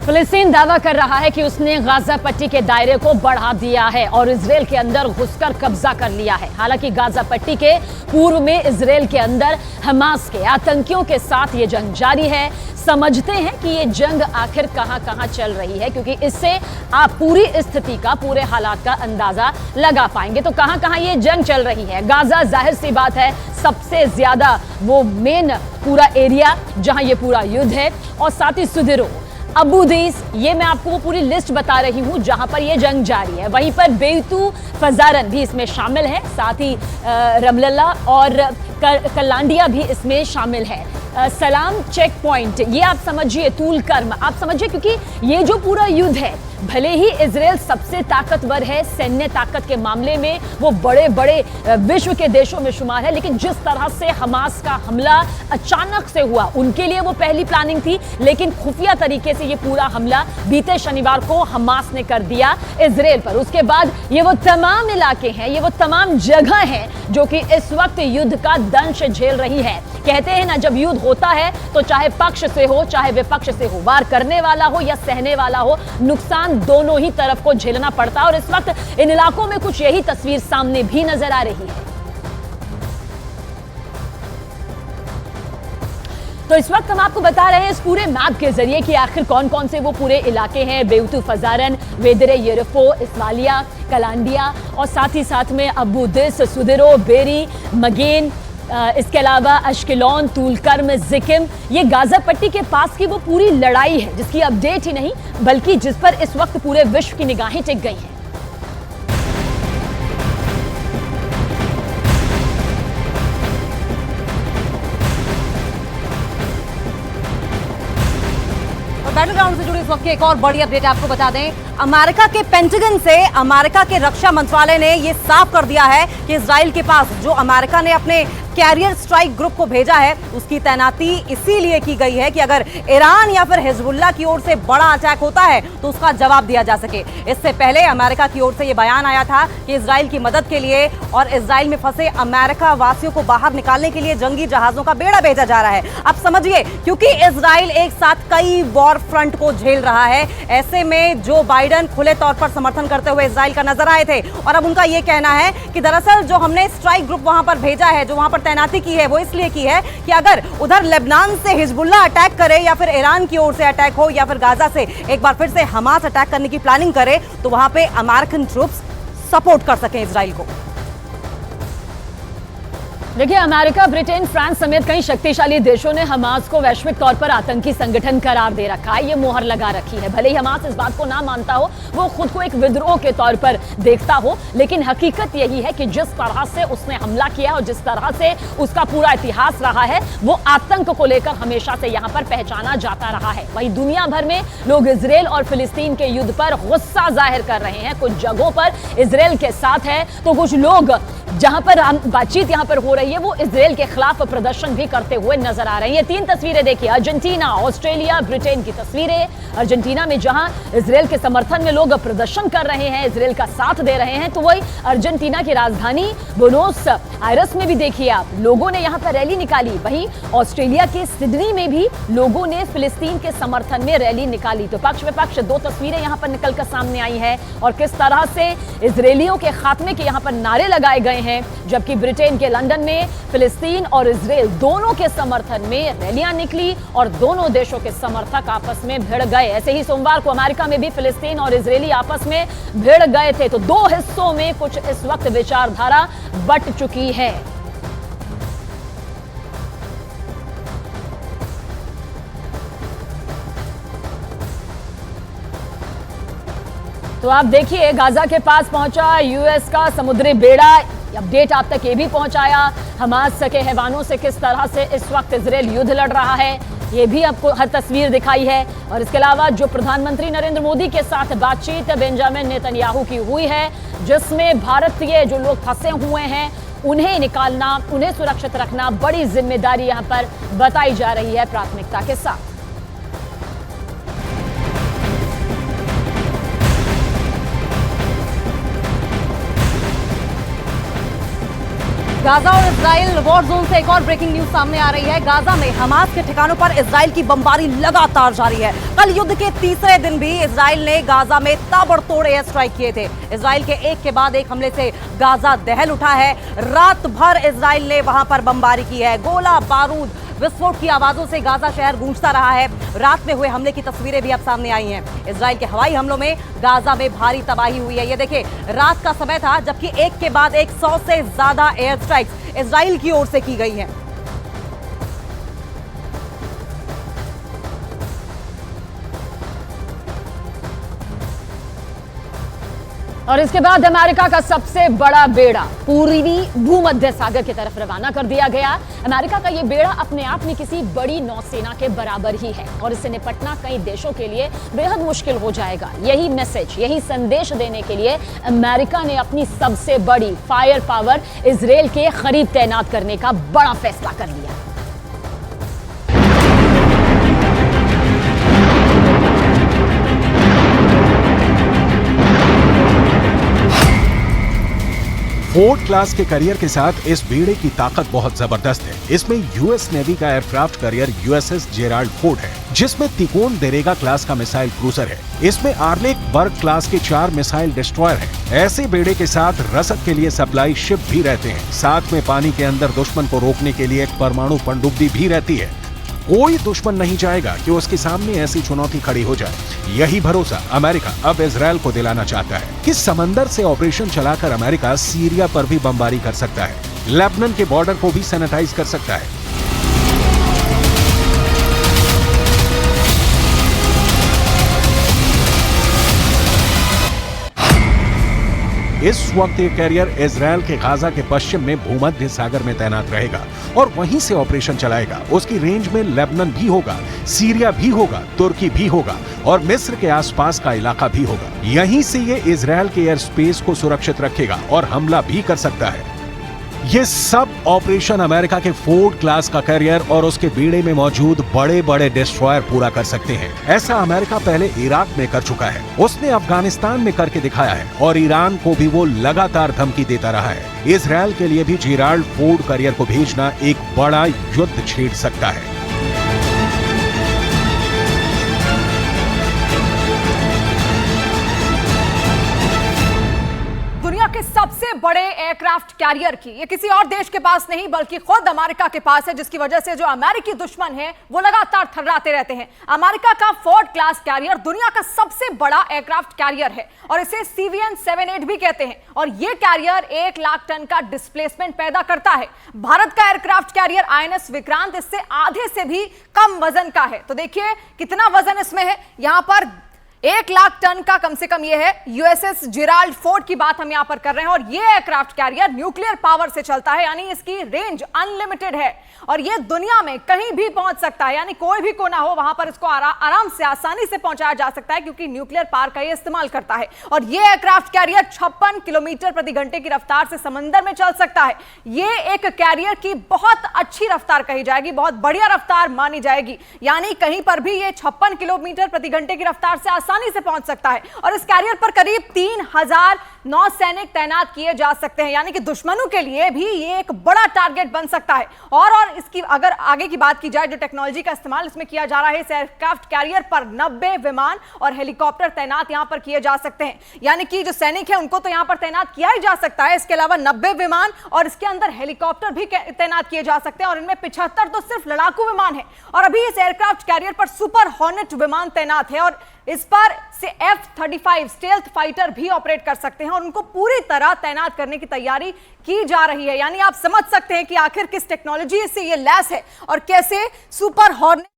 फिलिस्तीन दावा कर रहा है कि उसने गाजा पट्टी के दायरे को बढ़ा दिया है और इजराइल के अंदर घुसकर कब्जा कर लिया है। हालांकि गाजा पट्टी के पूर्व में इजराइल के अंदर हमास के आतंकियों के साथ ये जंग जारी है। समझते हैं कि ये जंग आखिर कहां चल रही है, क्योंकि इससे आप पूरी स्थिति का, पूरे हालात का अंदाजा लगा पाएंगे। तो कहां ये जंग चल रही है। गाजा जाहिर सी बात है सबसे ज्यादा वो मेन पूरा एरिया जहां ये पूरा युद्ध है, और साथ ही सुदिरो, अबू देस, ये मैं आपको वो पूरी लिस्ट बता रही हूं जहां पर ये जंग जारी है। वहीं पर बेतू फजारन भी इसमें शामिल है, साथ ही रमलला और कलांडिया भी इसमें शामिल है। सलाम चेक पॉइंट, ये आप समझिए, तूल कर्म आप समझिए, क्योंकि ये जो पूरा युद्ध है, भले ही इजराइल सबसे ताकतवर है सैन्य ताकत के मामले में, वो बड़े बड़े विश्व के देशों में शुमार है, लेकिन जिस तरह से हमास का हमला अचानक से हुआ, उनके लिए वो पहली प्लानिंग थी, लेकिन खुफिया तरीके से ये पूरा हमला बीते शनिवार को हमास ने कर दिया इजराइल पर। उसके बाद ये वो तमाम इलाके हैं, ये वो तमाम जगह हैं जो कि इस वक्त युद्ध का दंश झेल रही है। कहते हैं ना, जब युद्ध होता है तो चाहे पक्ष से हो चाहे विपक्ष से हो, वार करने वाला हो या सहने वाला हो, नुकसान दोनों ही तरफ को झेलना पड़ता है। और इस वक्त इन इलाकों में कुछ यही तस्वीर सामने भी नजर आ रही है। तो इस वक्त हम आपको बता रहे हैं इस पूरे मैप के जरिए कि आखिर कौन कौन से वो पूरे इलाके हैं। बेतू फजारन, वेदरे येरिको, इस्माइलिया, कलांडिया, और साथ में अबू दिस, सुदिरो, बेरी, मगेन, इसके अलावा अश्केलॉन, तूलकर्म, जिकिम। ये गाजा पट्टी के पास की वो पूरी लड़ाई है जिसकी अपडेट ही नहीं, बल्कि जिस पर इस वक्त पूरे विश्व की निगाहें टिक गई हैं। बैटलग्राउंड से जुड़ी इस वक्त की एक और बड़ी अपडेट आपको बता दें। अमेरिका के पेंटागन से अमेरिका के रक्षा मंत्रालय ने यह साफ कर दिया है कि इजराइल के पास जो अमेरिका ने अपने कैरियर स्ट्राइक ग्रुप को भेजा है, उसकी तैनाती इसीलिए की गई है कि अगर ईरान या फिर हिजबुल्लाह की ओर से बड़ा अटैक होता है तो उसका जवाब दिया जा सके। इससे पहले अमेरिका की ओर से यह बयान आया था कि इजराइल की मदद के लिए और इजराइल में फंसे अमेरिका वासियों को बाहर निकालने के लिए जंगी जहाजों का बेड़ा भेजा जा रहा है। अब समझिए, क्योंकि इजराइल एक साथ कई वॉर फ्रंट को झेल रहा है, ऐसे में जो बाइडन खुले तौर पर समर्थन करते हुए इजराइल का नजर आए थे, और अब उनका यह कहना है कि दरअसल जो हमने स्ट्राइक ग्रुप वहां पर भेजा है, जो वहां पर तैनाती की है, वो इसलिए की है कि अगर उधर लेबनान से हिजबुल्लाह अटैक करे या फिर ईरान की ओर से अटैक हो या फिर गाजा से एक बार फिर से हमास अटैक करने की प्लानिंग करे, तो वहां पे अमेरिकन ट्रूप्स सपोर्ट कर सकें इजराइल को। देखिए, अमेरिका, ब्रिटेन, फ्रांस समेत कई शक्तिशाली देशों ने हमास को वैश्विक तौर पर आतंकी संगठन करार दे रखा है। ये मोहर लगा रखी है। भले ही हमास इस बात को ना मानता हो, वो खुद को एक विद्रोह के तौर पर देखता हो, लेकिन हकीकत यही है कि जिस तरह से उसने हमला किया और जिस तरह से उसका पूरा इतिहास रहा है, वो आतंक को लेकर हमेशा से यहाँ पर पहचाना जाता रहा है। वहीं दुनिया भर में लोग इजराइल और फिलिस्तीन के युद्ध पर गुस्सा जाहिर कर रहे हैं। कुछ जगहों पर इजराइल के साथ है, तो कुछ लोग जहां पर बातचीत यहां पर हो रही है, वो इजराइल के खिलाफ प्रदर्शन भी करते हुए नजर आ रही है। 3 तस्वीरें देखिए, अर्जेंटीना, ऑस्ट्रेलिया, ब्रिटेन की तस्वीरें। अर्जेंटीना में जहां इजराइल के समर्थन में लोग प्रदर्शन कर रहे हैं, इजराइल का साथ दे रहे हैं, तो वही अर्जेंटीना की राजधानी बुनोस आयरस में भी देखिए आप, लोगों ने यहां पर रैली निकाली। वहीं ऑस्ट्रेलिया के सिडनी में भी लोगों ने फिलिस्तीन के समर्थन में रैली निकाली। तो पक्ष विपक्ष 2 तस्वीरें यहां पर निकलकर सामने आई है, और किस तरह से इजरायलियों के खात्मे के यहां पर नारे लगाए गए हैं, जबकि ब्रिटेन के लंदन में फिलिस्तीन और इजराइल दोनों के समर्थन में रैलियां निकली और दोनों देशों के समर्थक आपस में भिड़ गए। ऐसे ही सोमवार को अमेरिका में भी फिलिस्तीन और इजरायली आपस में भिड़ गए थे। तो 2 हिस्सों में कुछ इस वक्त विचारधारा बट चुकी है। तो आप देखिए, गाजा के पास पहुंचा यूएस का समुद्री बेड़ा, अपडेट आप तक ये भी पहुंचाया हमास के हैवानों से किस तरह से इस वक्त इजराइल युद्ध लड़ रहा है, ये भी आपको हर तस्वीर दिखाई है। और इसके अलावा जो प्रधानमंत्री नरेंद्र मोदी के साथ बातचीत बेंजामिन नेतन्याहू की हुई है, जिसमें भारतीय जो लोग फंसे हुए हैं उन्हें निकालना, उन्हें सुरक्षित रखना बड़ी जिम्मेदारी यहां पर बताई जा रही है प्राथमिकता के साथ। गाजा और इजराइल वॉर जोन से एक और ब्रेकिंग न्यूज सामने आ रही है। गाजा में हमास के ठिकानों पर इजराइल की बमबारी लगातार जारी है। कल युद्ध के तीसरे दिन भी इजराइल ने गाजा में ताबड़तोड़ एयर स्ट्राइक किए थे। इजराइल के एक के बाद एक हमले से गाजा दहल उठा है। रात भर इजराइल ने वहां पर बमबारी की है। गोला बारूद विस्फोट की आवाजों से गाजा शहर गूंजता रहा है। रात में हुए हमले की तस्वीरें भी अब सामने आई हैं। इजराइल के हवाई हमलों में गाजा में भारी तबाही हुई है। ये देखिए, रात का समय था जबकि एक के बाद 100 से ज्यादा एयर स्ट्राइक्स इजराइल की ओर से की गई हैं। और इसके बाद अमेरिका का सबसे बड़ा बेड़ा पूर्वी भूमध्य सागर की तरफ रवाना कर दिया गया। अमेरिका का यह बेड़ा अपने आप में किसी बड़ी नौसेना के बराबर ही है और इससे निपटना कई देशों के लिए बेहद मुश्किल हो जाएगा। यही मैसेज, यही संदेश देने के लिए अमेरिका ने अपनी सबसे बड़ी फायर पावर इजराइल के करीब तैनात करने का बड़ा फैसला कर लिया। फोर्ड क्लास के करियर के साथ इस बेड़े की ताकत बहुत जबरदस्त है। इसमें यूएस नेवी का aircraft carrier USS Gerald Ford है, जिसमें तिकोन देरेगा क्लास का मिसाइल क्रूजर है। इसमें आर्लेक बर्ग क्लास के 4 मिसाइल डिस्ट्रॉयर हैं। ऐसे बेड़े के साथ रसद के लिए सप्लाई शिप भी रहते हैं। साथ में पानी के अंदर दुश्मन को रोकने के लिए एक परमाणु पनडुब्बी भी रहती है। कोई दुश्मन नहीं चाहेगा कि उसके सामने ऐसी चुनौती खड़ी हो जाए। यही भरोसा अमेरिका अब इजराइल को दिलाना चाहता है कि समंदर से ऑपरेशन चलाकर अमेरिका सीरिया पर भी बमबारी कर सकता है, लेबनान के बॉर्डर को भी सैनिटाइज कर सकता है। इस वक्त ये कैरियर इजराइल के गाजा के पश्चिम में भूमध्य सागर में तैनात रहेगा और वहीं से ऑपरेशन चलाएगा। उसकी रेंज में लेबनान भी होगा, सीरिया भी होगा, तुर्की भी होगा और मिस्र के आसपास का इलाका भी होगा। यहीं से ये इजराइल के एयर स्पेस को सुरक्षित रखेगा और हमला भी कर सकता है। ये सब ऑपरेशन अमेरिका के फोर्ड क्लास का कैरियर और उसके बेड़े में मौजूद बड़े बड़े डिस्ट्रॉयर पूरा कर सकते हैं। ऐसा अमेरिका पहले इराक में कर चुका है, उसने अफगानिस्तान में करके दिखाया है और ईरान को भी वो लगातार धमकी देता रहा है। इजराइल के लिए भी जेराल्ड फोर्ड कैरियर को भेजना एक बड़ा युद्ध छेड़ सकता है। के सबसे बड़े एयरक्राफ्ट कैरियर की ये किसी और देश के पास नहीं बल्कि खुद अमेरिका के पास है, जिसकी वजह से जो अमेरिकी दुश्मन है वो लगातार थर्राते रहते हैं। अमेरिका का फोर्ड क्लास कैरियर दुनिया का सबसे बड़ा एयरक्राफ्ट कैरियर है और इसे CVN-78 भी कहते हैं और ये कैरियर 1 लाख टन का डिस्प्लेसमेंट पैदा करता है। भारत का एयरक्राफ्ट कैरियर INS विक्रांत इससे आधे से भी कम वजन का है। तो देखिए कितना वजन इसमें है। यहां पर 1 लाख टन का कम से कम ये है। यूएसएस जेराल्ड फोर्ड की बात हम यहां पर कर रहे हैं और ये एयरक्राफ्ट कैरियर न्यूक्लियर पावर से चलता है, यानी इसकी रेंज अनलिमिटेड है और ये दुनिया में कहीं भी पहुंच सकता है, यानी कोई भी कोना हो वहां पर इसको आराम से आसानी से पहुंचाया जा सकता है क्योंकि न्यूक्लियर पावर का ये इस्तेमाल करता है। और ये एयरक्राफ्ट कैरियर 56 किलोमीटर प्रति घंटे की रफ्तार से समंदर में चल सकता है। ये एक कैरियर की बहुत अच्छी रफ्तार कही जाएगी, बहुत बढ़िया रफ्तार मानी जाएगी, यानी कहीं पर भी ये 56 किलोमीटर प्रति घंटे की रफ्तार से आसानी से पहुंच सकता है। और इस कैरियर पर करीब 3000 नौसैनिक तैनात किए जा सकते हैं, यानी कि दुश्मनों के लिए भी ये एक बड़ा टारगेट बन सकता है। और इसकी अगर आगे की बात की जाए, जो टेक्नोलॉजी का इस्तेमाल इसमें किया जा रहा है, इस एयरक्राफ्ट कैरियर पर 90 विमान और हेलीकॉप्टर तैनात यहां पर किए जा सकते हैं, यानी कि जो सैनिक है उनको तो यहां पर तैनात किया ही जा सकता है। इसके अलावा 90 विमान और इसके अंदर हेलीकॉप्टर भी तैनात किए जा सकते हैं और इनमें 75 तो सिर्फ लड़ाकू विमान है। और अभी इस एयरक्राफ्ट कैरियर पर सुपर हॉर्नेट विमान तैनात है और इस पर से F-35 स्टेल्थ फाइटर भी ऑपरेट कर सकते हैं और उनको पूरी तरह तैनात करने की तैयारी की जा रही है। यानी आप समझ सकते हैं कि आखिर किस टेक्नोलॉजी से ये लैस है और कैसे सुपर हॉर्नेट